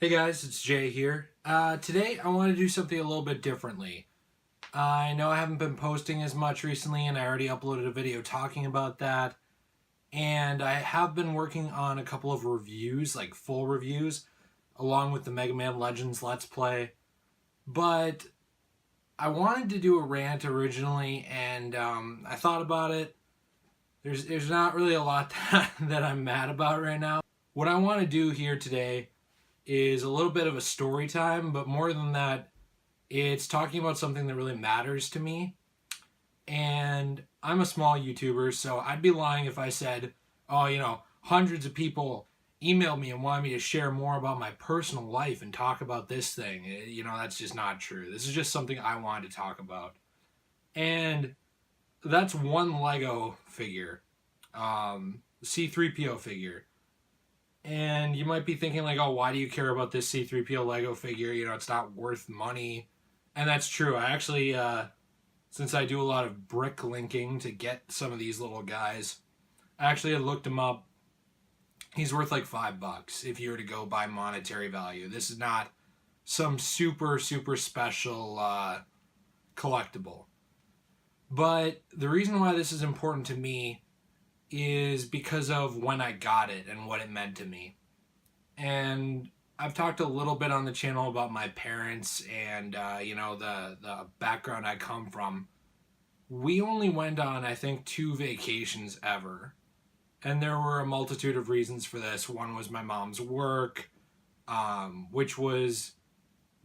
Hey guys, it's Jay here. Today I want to do something a little bit differently. I know I haven't been posting as much recently and I already uploaded a video talking about that. And I have been working on a couple of reviews, like full reviews, along with the Mega Man Legends Let's Play. But I wanted to do a rant originally and I thought about it. There's not really a lot that I'm mad about right now. What I want to do here today is a little bit of a story time, but more than that, it's talking about something that really matters to me. And I'm a small YouTuber, so I'd be lying if I said, oh, hundreds of people emailed me and wanted me to share more about my personal life and talk about this thing. That's just not true. This is just something I wanted to talk about. And that's one Lego figure, C3PO figure. And you might be thinking like, oh, why do you care about this C3PO Lego figure? It's not worth money. And that's true. I actually, since I do a lot of brick linking to get some of these little guys, I actually had looked him up. He's worth like $5 if you were to go by monetary value. This is not some super, super special collectible. But the reason why this is important to me is because of when I got it and what it meant to me. And I've talked a little bit on the channel about my parents and, the background I come from. We only went on, I think, 2 vacations ever. And there were a multitude of reasons for this. One was my mom's work, which was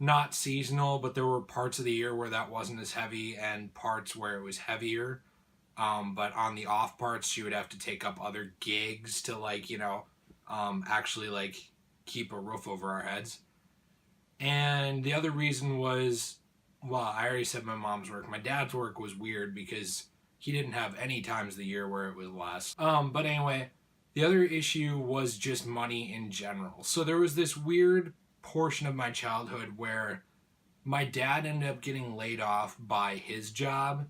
not seasonal, but there were parts of the year where that wasn't as heavy and parts where it was heavier. But on the off parts, she would have to take up other gigs to actually keep a roof over our heads. And the other reason was, well, I already said my mom's work. My dad's work was weird because he didn't have any times of the year where it was less. But anyway, the other issue was just money in general. So there was this weird portion of my childhood where my dad ended up getting laid off by his job.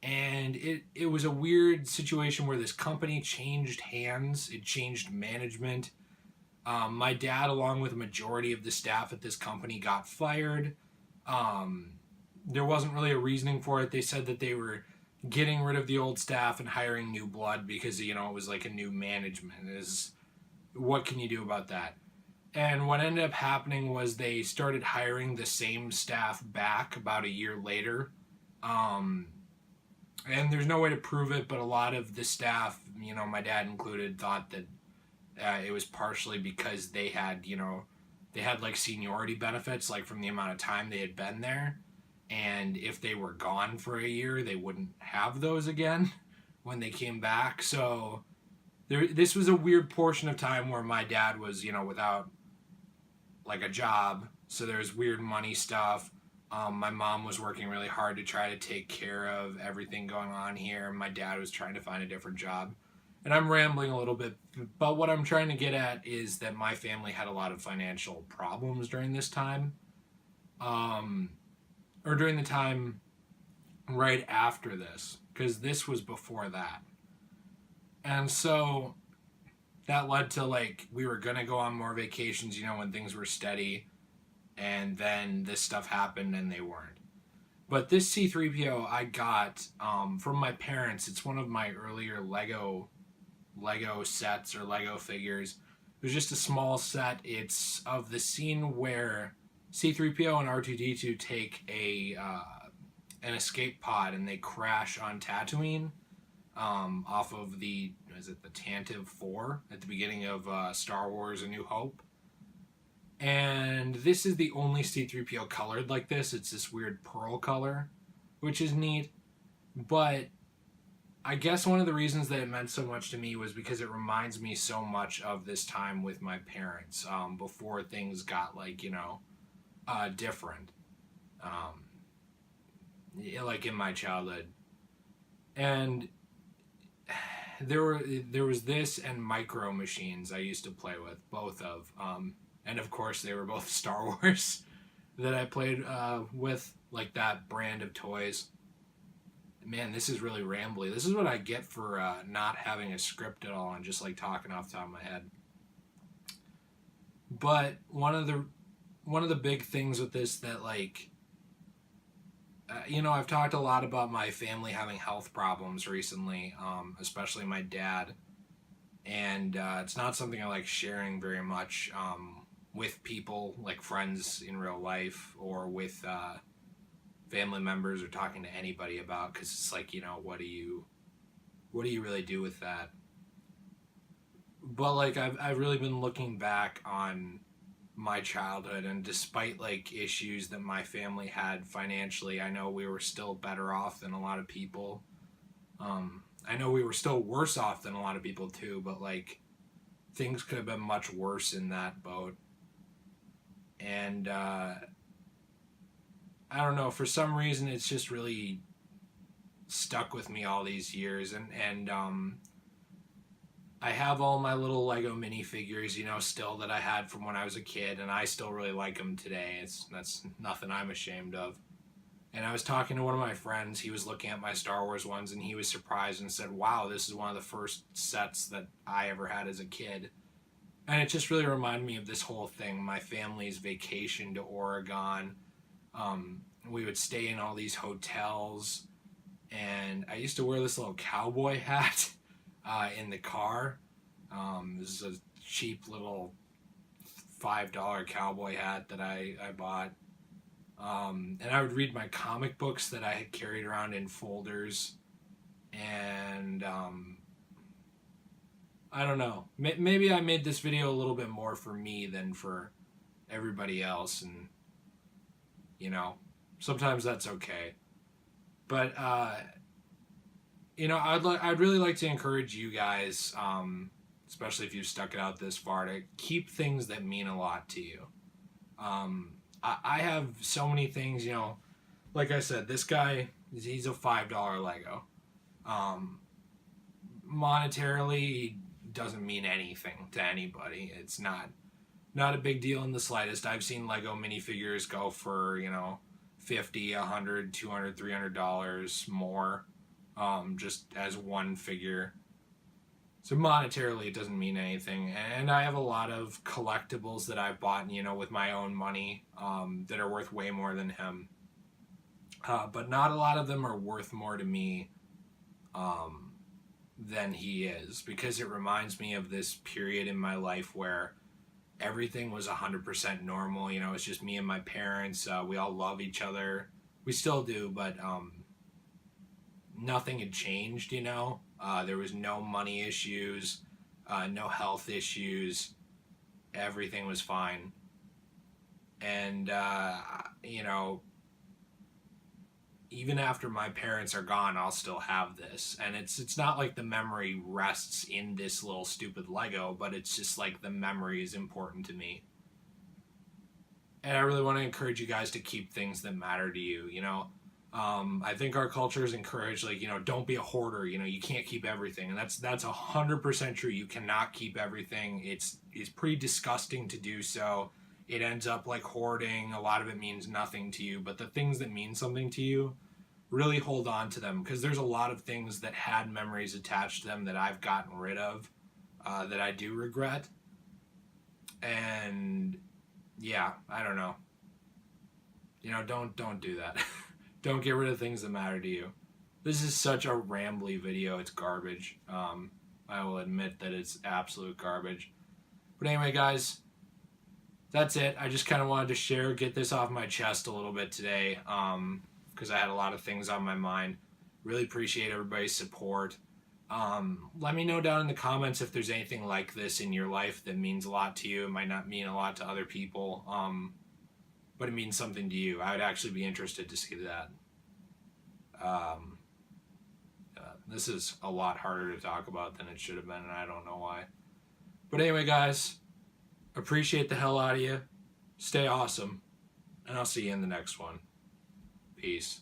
And it was a weird situation where this company changed hands. It changed management. My dad, along with a majority of the staff at this company, got fired. There wasn't really a reasoning for it. They said that they were getting rid of the old staff and hiring new blood because, it was like a new management. What can you do about that? And what ended up happening was they started hiring the same staff back about a year later. And there's no way to prove it, but a lot of the staff, my dad included, thought that it was partially because they had like seniority benefits, like from the amount of time they had been there. And if they were gone for a year, they wouldn't have those again when they came back. So this was a weird portion of time where my dad was, without like a job. So there's weird money stuff. My mom was working really hard to try to take care of everything going on here. My dad was trying to find a different job. And I'm rambling a little bit, but what I'm trying to get at is that my family had a lot of financial problems during this time. Or during the time right after this, because this was before that. And so that led to we were going to go on more vacations, when things were steady. And then this stuff happened and they weren't. But this C3PO I got from my parents. It's one of my earlier Lego sets or Lego figures. It was just a small set. It's of the scene where C3PO and R2-D2 take an escape pod and they crash on Tatooine off of the Tantive 4 at the beginning of Star Wars A New Hope. And this is the only C3PO colored like this. It's this weird pearl color, which is neat. But I guess one of the reasons that it meant so much to me was because it reminds me so much of this time with my parents before things got different. Like in my childhood. And there was this and Micro Machines I used to play with, both of. And of course, they were both Star Wars that I played with, like that brand of toys. Man, this is really rambly. This is what I get for not having a script at all and just talking off the top of my head. But one of the one of the big things with this that, like, I've talked a lot about my family having health problems recently, especially my dad. And it's not something I like sharing very much with people, like friends in real life, or with family members, or talking to anybody about, because it's like, what do you really do with that? But like I've really been looking back on my childhood, and despite like issues that my family had financially, I know we were still better off than a lot of people. I know we were still worse off than a lot of people too, but like things could have been much worse in that boat. And I don't know, for some reason it's just really stuck with me all these years. And I have all my little Lego minifigures, still, that I had from when I was a kid, and I still really like them today. That's nothing I'm ashamed of. And I was talking to one of my friends. He was looking at my Star Wars ones, and he was surprised and said, "Wow, this is one of the first sets that I ever had as a kid." And it just really reminded me of this whole thing. My family's vacation to Oregon. We would stay in all these hotels, and I used to wear this little cowboy hat in the car. This is a cheap little $5 cowboy hat that I bought. And I would read my comic books that I had carried around in folders. And I don't know. Maybe I made this video a little bit more for me than for everybody else. And, sometimes that's okay. But, I'd really like to encourage you guys, especially if you've stuck it out this far, to keep things that mean a lot to you. I have so many things, like I said, this guy, he's a $5 Lego. Monetarily, he doesn't mean anything to anybody. It's not a big deal in the slightest. I've seen Lego minifigures go for, $50, $100, $200, $300 more, just as one figure. So monetarily, it doesn't mean anything. And I have a lot of collectibles that I've bought, with my own money, that are worth way more than him. But not a lot of them are worth more to me than he is, because it reminds me of this period in my life where everything was 100% normal. It's just me and my parents. We all love each other. We still do, but nothing had changed, There was no money issues, no health issues. Everything was fine. And, even after my parents are gone, I'll still have this. And it's not like the memory rests in this little stupid Lego, but it's just like the memory is important to me. And I really want to encourage you guys to keep things that matter to you, I think our culture is encouraged, like, don't be a hoarder, you can't keep everything. And that's 100% true. You cannot keep everything. It's pretty disgusting to do so. It ends up like hoarding. A lot of it means nothing to you, but the things that mean something to you, really hold on to them, because there's a lot of things that had memories attached to them that I've gotten rid of, that I do regret. And yeah, I don't know. Don't do that. Don't get rid of things that matter to you. This is such a rambly video. It's garbage. I will admit that it's absolute garbage. But anyway, guys, that's it. I just kind of wanted to get this off my chest a little bit today, because I had a lot of things on my mind. Really appreciate everybody's support. Let me know down in the comments if there's anything like this in your life that means a lot to you. It might not mean a lot to other people, but it means something to you. I would actually be interested to see that. This is a lot harder to talk about than it should have been, and I don't know why. But anyway, guys, appreciate the hell out of you. Stay awesome, and I'll see you in the next one. Peace.